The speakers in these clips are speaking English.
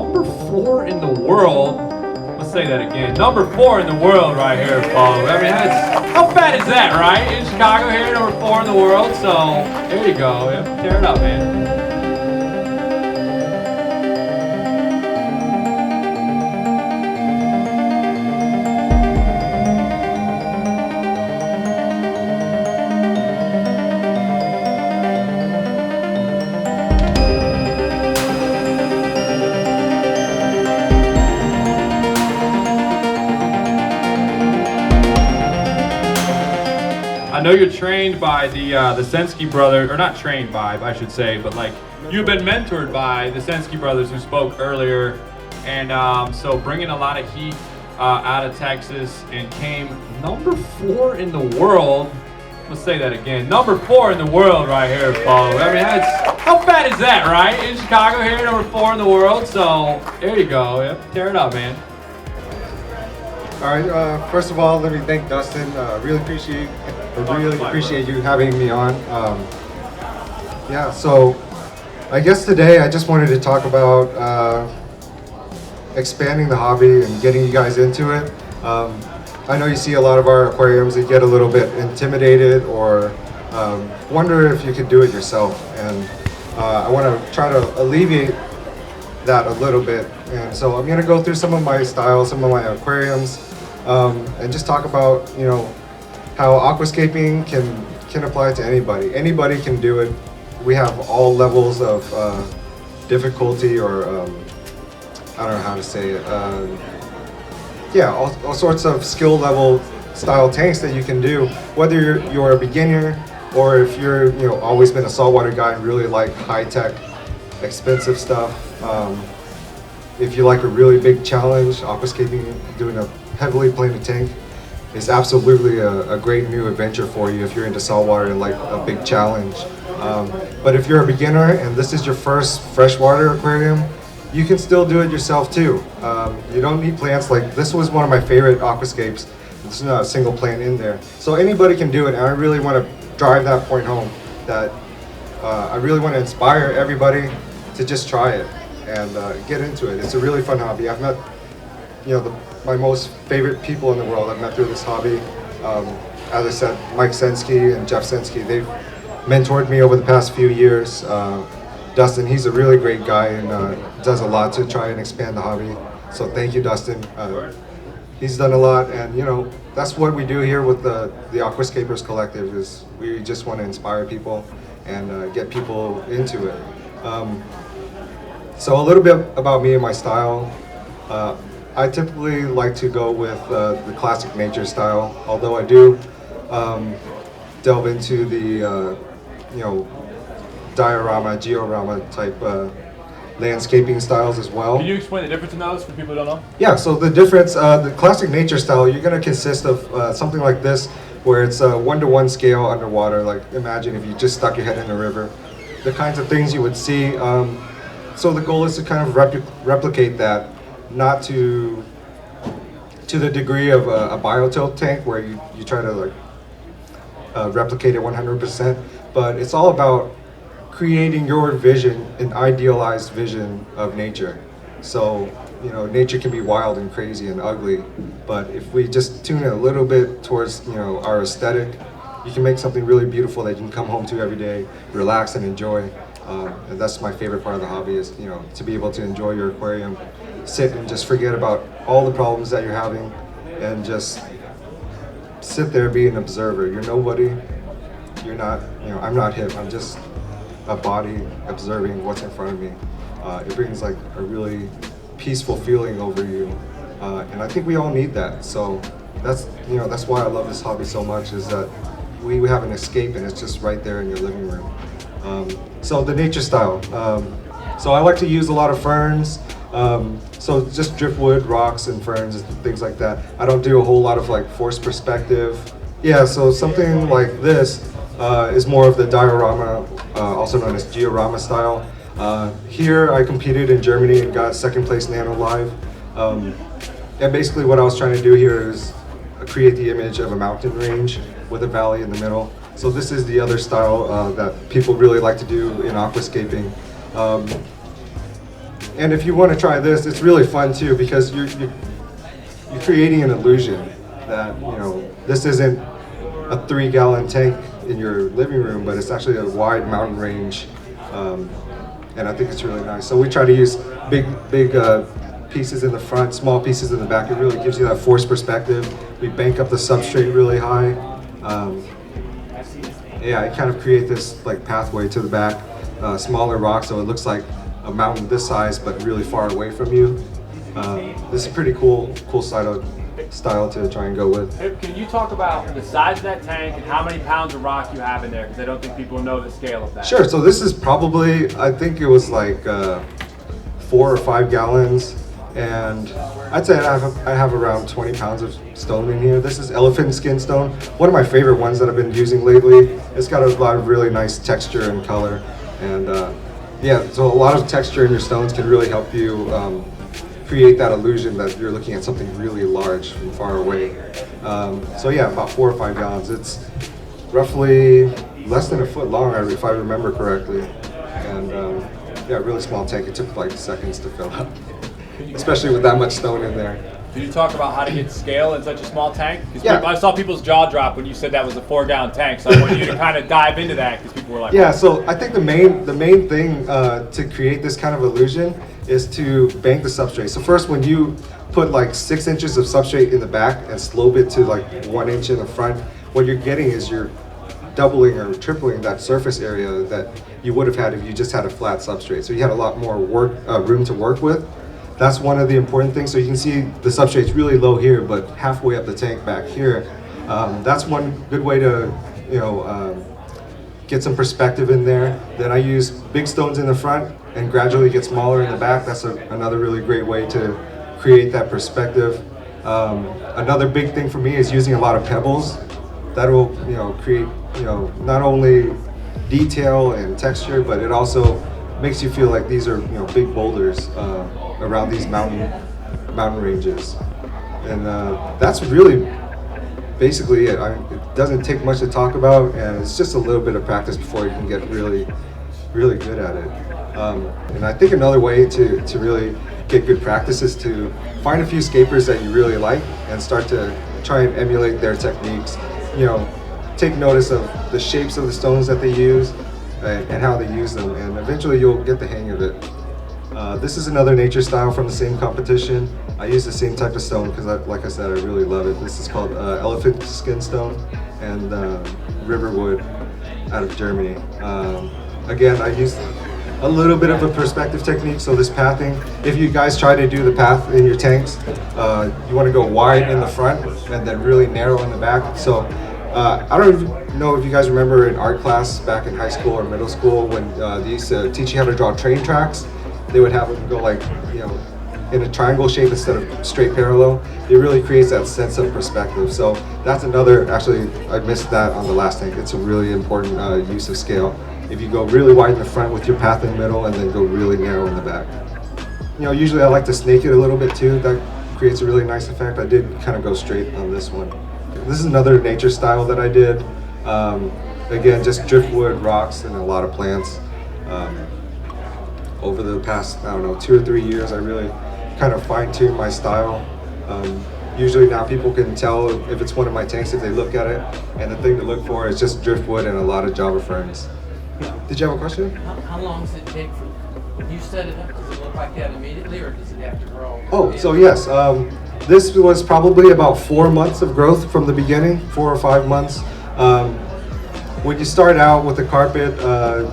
number 4 in the world. Let's say that again. Number 4 in the world right here, folks. I mean, how bad is that, right? In Chicago here, number 4 in the world. So there you go. Yeah, tear it up, man. I know you're trained by the Sensky brothers, or not trained by, I should say, but like you've been mentored by the Sensky brothers who spoke earlier, and so bringing a lot of heat out of Texas and came number 4 in the world. Let's say that again. Number 4 in the world right here, folks. I mean, how bad is that, right? In Chicago here, number 4 in the world. So there you go. Yeah, tear it up, man. All right. First of all, let me thank Dustin. Really appreciate you having me on. Yeah. So, I guess today I just wanted to talk about expanding the hobby and getting you guys into it. I know you see a lot of our aquariums that get a little bit intimidated or wonder if you could do it yourself, and I want to try to alleviate that a little bit. And so I'm going to go through some of my styles, some of my aquariums, and just talk about, you know, how aquascaping can apply to anybody. Anybody can do it. We have all levels of difficulty, or I don't know how to say it. Yeah, all sorts of skill level style tanks that you can do, whether you're a beginner or if you're, you know, always been a saltwater guy and really like high tech, expensive stuff. If you like a really big challenge, aquascaping, doing a heavily plated tank is absolutely a great new adventure for you if you're into saltwater and like a big challenge. But if you're a beginner and this is your first freshwater aquarium, you can still do it yourself too. You don't need plants. Like, this was one of my favorite aquascapes. There's not a single plant in there. So anybody can do it, and I really want to drive that point home, that I really want to inspire everybody to just try it and get into it. It's a really fun hobby. I've met, you know, my most favorite people in the world I've met through this hobby. As I said, Mike Sensky and Jeff Sensky, they've mentored me over the past few years. Dustin, he's a really great guy and does a lot to try and expand the hobby. So thank you, Dustin. He's done a lot, and you know, that's what we do here with the Aquascapers Collective, is we just want to inspire people and get people into it. So a little bit about me and my style. I typically like to go with the classic nature style, although I do delve into the you know, Diorama type landscaping styles as well. Can you explain the difference in those for people who don't know? Yeah, so the difference, the classic nature style, you're going to consist of something like this, where it's a 1-to-1 scale underwater. Like, imagine if you just stuck your head in a river, the kinds of things you would see. So the goal is to kind of replicate that, not to the degree of a biotilt tank where you try to like replicate it 100%, but it's all about creating your vision, an idealized vision of nature. So, you know, nature can be wild and crazy and ugly, but if we just tune it a little bit towards, you know, our aesthetic, you can make something really beautiful that you can come home to every day, relax and enjoy. And that's my favorite part of the hobby, is, you know, to be able to enjoy your aquarium, sit and just forget about all the problems that you're having and just sit there, be an observer. You're nobody. You're not, you know, I'm not Hiep. I'm just a body observing what's in front of me. It brings like a really peaceful feeling over you, and I think we all need that. So that's, you know, that's why I love this hobby so much, is that we have an escape and it's just right there in your living room. So the nature style. So I like to use a lot of ferns. So just driftwood, rocks, and ferns and things like that. I don't do a whole lot of like forced perspective. Yeah, so something like this is more of the diorama, also known as Diorama style. Here I competed in Germany and got second place Nano Live. And basically what I was trying to do here is create the image of a mountain range with a valley in the middle. So this is the other style that people really like to do in aquascaping. And if you want to try this, it's really fun too, because you're creating an illusion that, you know, this isn't a 3-gallon tank in your living room, but it's actually a wide mountain range, and I think it's really nice. So we try to use big pieces in the front, small pieces in the back. It really gives you that forced perspective. We bank up the substrate really high. Yeah, I kind of create this like pathway to the back, smaller rocks, so it looks like a mountain this size, but really far away from you. This is a pretty cool style to try and go with. Can you talk about the size of that tank and how many pounds of rock you have in there? Because I don't think people know the scale of that. Sure. So this is probably, I think it was like 4 or 5 gallons, and I'd say I have around 20 pounds of stone in here. This is elephant skin stone, one of my favorite ones that I've been using lately. It's got a lot of really nice texture and color, and yeah, so a lot of texture in your stones can really help you create that illusion that you're looking at something really large from far away. So yeah, about 4 or 5 gallons. It's roughly less than a foot long, if I remember correctly. And yeah, really small tank. It took like seconds to fill up, especially with that much stone in there. Can you talk about how to get scale in such a small tank? Yeah. I saw people's jaw drop when you said that was a 4-gallon tank, so I want you to kind of dive into that, because people were like, yeah, so I think the main thing to create this kind of illusion is to bank the substrate. So first, when you put like 6 inches of substrate in the back and slope it to like 1 inch in the front, what you're getting is you're doubling or tripling that surface area that you would have had if you just had a flat substrate. So you had a lot more room to work with. That's one of the important things. So you can see the substrate's really low here, but halfway up the tank back here. That's one good way to, you know, get some perspective in there. Then I use big stones in the front and gradually get smaller in the back. That's another really great way to create that perspective. Another big thing for me is using a lot of pebbles. That will, you know, create, you know, not only detail and texture, but it also makes you feel like these are, you know, big boulders around these mountain ranges. And that's really basically it. It doesn't take much to talk about, and it's just a little bit of practice before you can get really good at it. And I think another way to really get good practice is to find a few scapers that you really like and start to try and emulate their techniques. You know, take notice of the shapes of the stones that they use and how they use them, and eventually you'll get the hang of it. This is another nature style from the same competition. I use the same type of stone because, like I said, I really love it. This is called elephant skin stone and riverwood out of Germany. Again, I use a little bit of a perspective technique. So this pathing, if you guys try to do the path in your tanks, you want to go wide in the front and then really narrow in the back. So I don't know if you guys remember in art class back in high school or middle school when they used to teach you how to draw train tracks. They would have them go like, you know, in a triangle shape instead of straight parallel. It really creates that sense of perspective. So that's another, actually I missed that on the last tank. It's a really important use of scale. If you go really wide in the front with your path in the middle and then go really narrow in the back. You know, usually I like to snake it a little bit too. That creates a really nice effect. I did kind of go straight on this one. This is another nature style that I did. Again, just driftwood, rocks, and a lot of plants. Over the past, I don't know, 2 or 3 years, I really kind of fine-tuned my style. Usually now people can tell if it's one of my tanks if they look at it, and the thing to look for is just driftwood and a lot of Java ferns. Did you have a question? How long does it take for, when you set it up, does it look like that immediately, or does it have to grow? Oh, so yes, this was probably about 4 months of growth from the beginning, 4 or 5 months. When you start out with a carpet,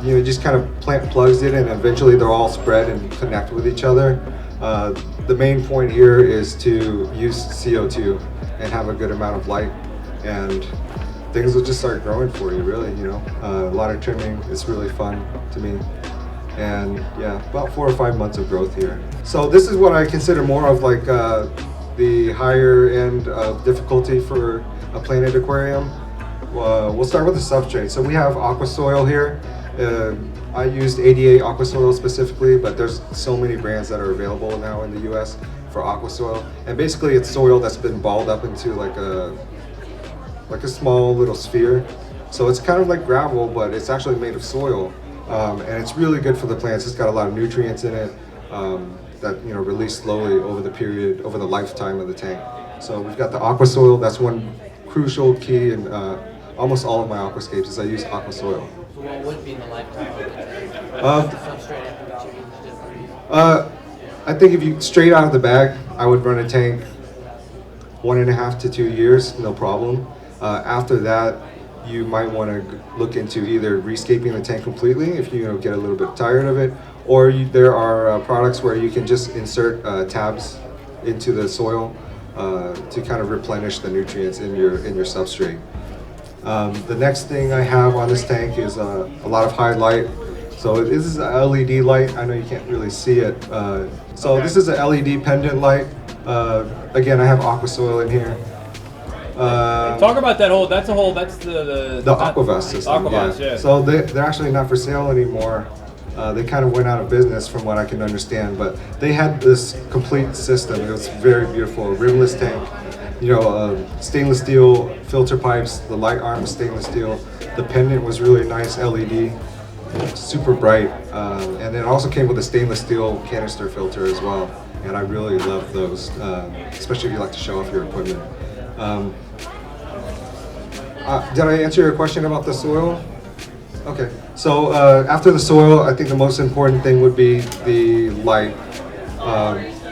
you just kind of plant plugs in, and eventually they'll all spread and connect with each other. The main point here is to use CO2 and have a good amount of light, and things will just start growing for you, really, you know. A lot of trimming, it's really fun to me. And yeah, about 4 or 5 months of growth here. So this is what I consider more of like the higher end of difficulty for a planted aquarium. We'll start with the substrate. So we have aqua soil here. I used 88 aqua soil specifically, but there's so many brands that are available now in the US for aqua soil. And basically it's soil that's been balled up into like a small little sphere. So it's kind of like gravel, but it's actually made of soil. And it's really good for the plants. It's got a lot of nutrients in it. that release slowly over the lifetime of the tank. So we've got the aqua soil. That's one crucial key in almost all of my aquascapes is I use aqua soil. So what would be the lifetime of the tank? The substrate have to be changed differently? I think if you straight out of the bag, I would run a tank 1.5 to 2 years, no problem. After that, you might want to look into either rescaping the tank completely if you get a little bit tired of it, or there are products where you can just insert tabs into the soil to kind of replenish the nutrients in your substrate. The next thing I have on this tank is a lot of high light. So this is an LED light. I know you can't really see it. This is an LED pendant light. Again, I have aqua soil in here. Talk about that's the Aquavest system. Aquavest, yeah. So they're actually not for sale anymore. They kind of went out of business from what I can understand, but they had this complete system. It was very beautiful, a rimless tank, stainless steel filter pipes, the light arm was stainless steel. The pendant was really nice LED, super bright, and it also came with a stainless steel canister filter as well. And I really love those, especially if you like to show off your equipment. Did I answer your question about the soil? Okay, so after the soil, I think the most important thing would be the light.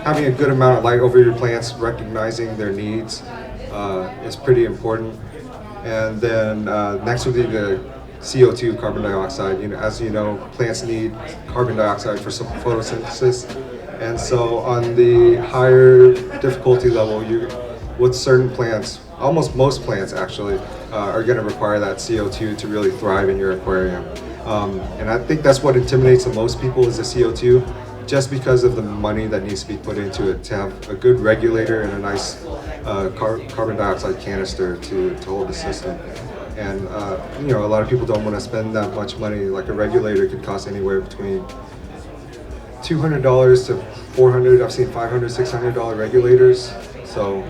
Having a good amount of light over your plants, recognizing their needs is pretty important. And then next would be the CO2, carbon dioxide. As you know, plants need carbon dioxide for some photosynthesis. And so on the higher difficulty level, with certain plants, almost most plants actually, are going to require that CO2 to really thrive in your aquarium. And I think that's what intimidates the most people is the CO2, just because of the money that needs to be put into it to have a good regulator and a nice carbon dioxide canister to hold the system. And a lot of people don't want to spend that much money. Like a regulator could cost anywhere between $200 to $400. I've seen $500, $600 regulators. So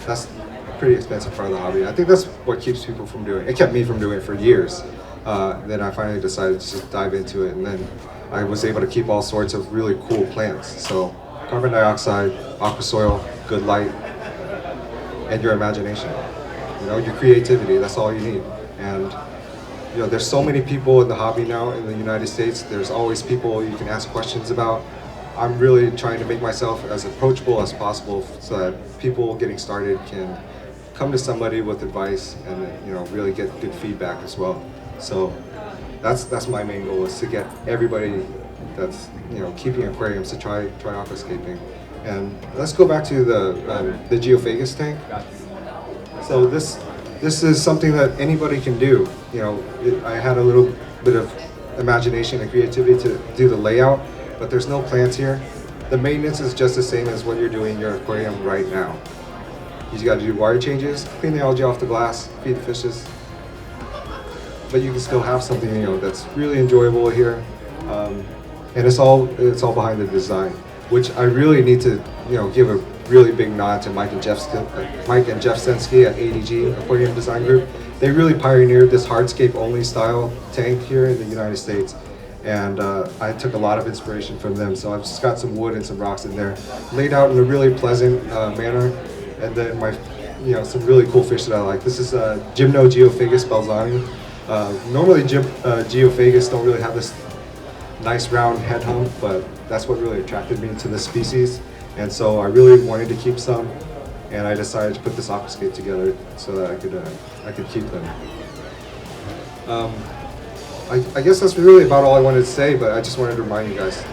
that's a pretty expensive part of the hobby. I think that's what keeps people from doing it. It kept me from doing it for years. Then I finally decided to just dive into it, and then I was able to keep all sorts of really cool plants. So carbon dioxide, aqua soil, good light, and your imagination. Your creativity, that's all you need. And there's so many people in the hobby now in the United States. There's always people you can ask questions about. I'm really trying to make myself as approachable as possible so that people getting started can come to somebody with advice and really get good feedback as well. So that's my main goal, is to get everybody that's keeping aquariums to try aquascaping. And let's go back to the geophagus tank. So this is something that anybody can do. I had a little bit of imagination and creativity to do the layout, but there's no plants here. The maintenance is just the same as what you're doing in your aquarium right now. You just got to do water changes, clean the algae off the glass, feed the fishes, but you can still have something that's really enjoyable here, and it's all behind the design, which I really need to give a really big nod to Mike and Jeff Stensky at ADG Aquarium Design Group. They really pioneered this hardscape only style tank here in the United States. And I took a lot of inspiration from them. So I've just got some wood and some rocks in there, laid out in a really pleasant manner. And then some really cool fish that I like. This is Gymnogeophagus balzani. Normally geophagus don't really have this nice round head hump, but that's what really attracted me to this species. And so I really wanted to keep some, and I decided to put this aquascape together so that I could keep them. I guess that's really about all I wanted to say, but I just wanted to remind you guys,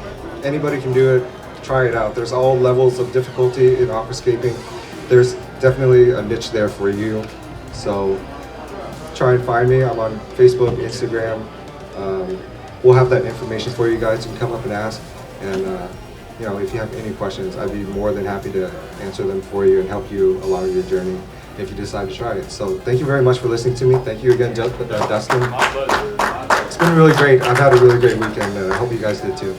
anybody can do it, try it out. There's all levels of difficulty in aquascaping. There's definitely a niche there for you. So try and find me. I'm on Facebook, Instagram. We'll have that information for you guys. You can come up and ask. And if you have any questions, I'd be more than happy to answer them for you and help you along your journey if you decide to try it. So thank you very much for listening to me. Thank you again, Dustin. It's been really great. I've had a really great weekend, and I hope you guys did too.